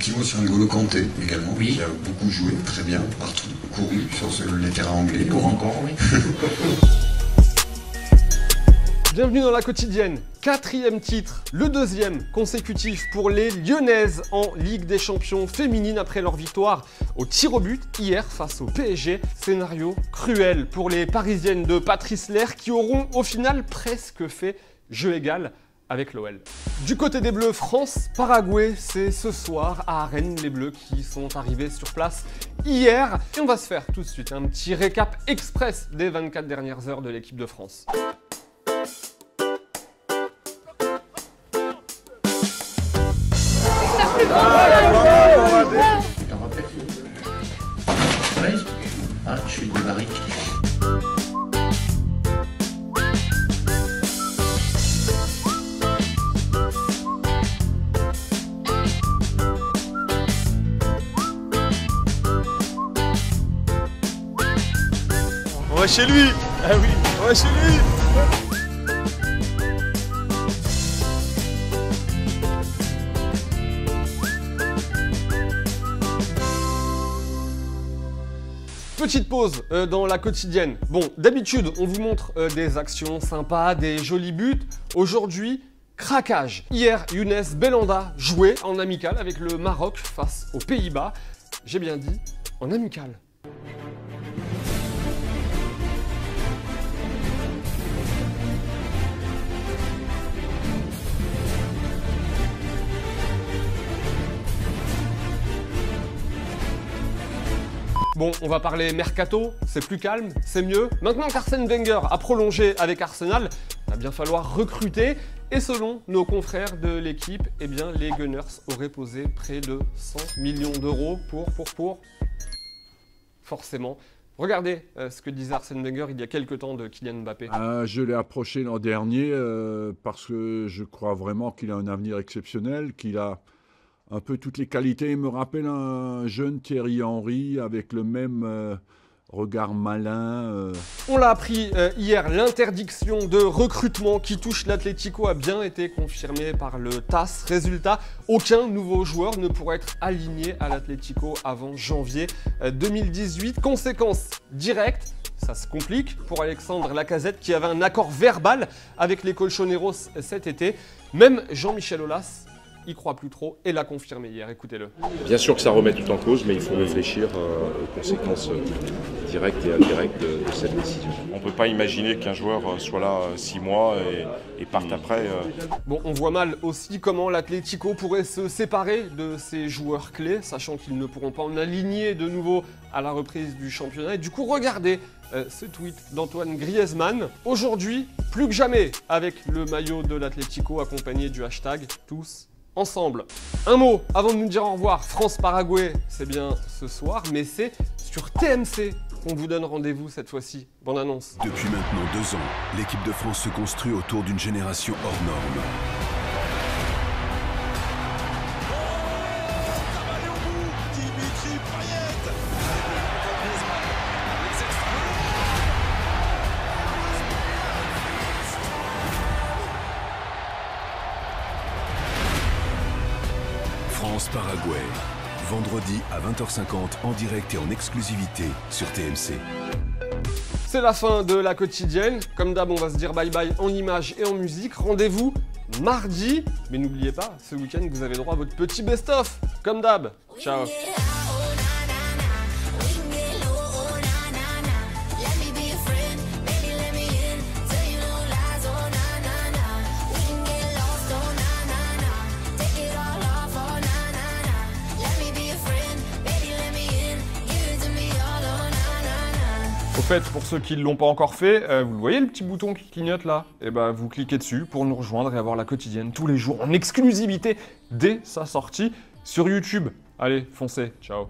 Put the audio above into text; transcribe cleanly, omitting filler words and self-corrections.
petit mot sur N'Golo Kanté également, Oui. qui a beaucoup joué, très bien, partout, couru sur les terrains anglais. Pour encore, oui. Bienvenue dans la quotidienne, 4e titre, le 2e consécutif pour les Lyonnaises en Ligue des Champions féminines après leur victoire au tir au but hier face au PSG. Scénario cruel pour les Parisiennes de Patrice Lair qui auront au final presque fait jeu égal avec l'OL. Du côté des Bleus, France-Paraguay, c'est ce soir à Rennes, les Bleus qui sont arrivés sur place hier. Et on va se faire tout de suite un petit récap express des 24 dernières heures de l'équipe de France. T'en rappelles? Ouais. Ah, je suis de Baric. On va chez lui. Ah oui, on va chez lui. Petite pause dans la quotidienne. Bon, d'habitude, on vous montre des actions sympas, des jolis buts. Aujourd'hui, craquage. Hier, Younes Belhanda jouait en amical avec le Maroc face aux Pays-Bas. J'ai bien dit en amical. Bon, on va parler mercato, c'est plus calme, c'est mieux. Maintenant qu'Arsène Wenger a prolongé avec Arsenal, il va bien falloir recruter. Et selon nos confrères de l'équipe, eh bien, les Gunners auraient posé près de 100 millions d'euros pour... Forcément. Regardez ce que disait Arsène Wenger il y a quelques temps de Kylian Mbappé. Je l'ai approché l'an dernier parce que je crois vraiment qu'il a un avenir exceptionnel, qu'il a un peu toutes les qualités. Il me rappelle un jeune Thierry Henry avec le même regard malin. On l'a appris hier, l'interdiction de recrutement qui touche l'Atlético a bien été confirmée par le TAS. Résultat, aucun nouveau joueur ne pourra être aligné à l'Atlético avant janvier 2018. Conséquence directe, ça se complique pour Alexandre Lacazette qui avait un accord verbal avec les Colchoneros cet été. Même Jean-Michel Aulas il croit plus trop et l'a confirmé hier, écoutez-le. Bien sûr que ça remet tout en cause, mais il faut réfléchir aux conséquences directes et indirectes de cette décision. On ne peut pas imaginer qu'un joueur soit là 6 mois et parte après. Bon, on voit mal aussi comment l'Atlético pourrait se séparer de ses joueurs clés, sachant qu'ils ne pourront pas en aligner de nouveau à la reprise du championnat. Et du coup, regardez ce tweet d'Antoine Griezmann. Aujourd'hui, plus que jamais, avec le maillot de l'Atlético accompagné du hashtag tous ensemble. Un mot avant de nous dire au revoir. France-Paraguay, c'est bien ce soir, mais c'est sur TMC qu'on vous donne rendez-vous cette fois-ci. Bonne annonce. Depuis maintenant 2 ans, l'équipe de France se construit autour d'une génération hors norme. France-Paraguay, vendredi à 20h50 en direct et en exclusivité sur TMC. C'est la fin de la quotidienne. Comme d'hab, on va se dire bye bye en images et en musique. Rendez-vous mardi. Mais n'oubliez pas, ce week-end, vous avez droit à votre petit best-of. Comme d'hab. Ciao. Au fait, pour ceux qui ne l'ont pas encore fait, vous le voyez le petit bouton qui clignote là? Et ben vous cliquez dessus pour nous rejoindre et avoir la quotidienne tous les jours en exclusivité dès sa sortie sur YouTube. Allez, foncez, ciao.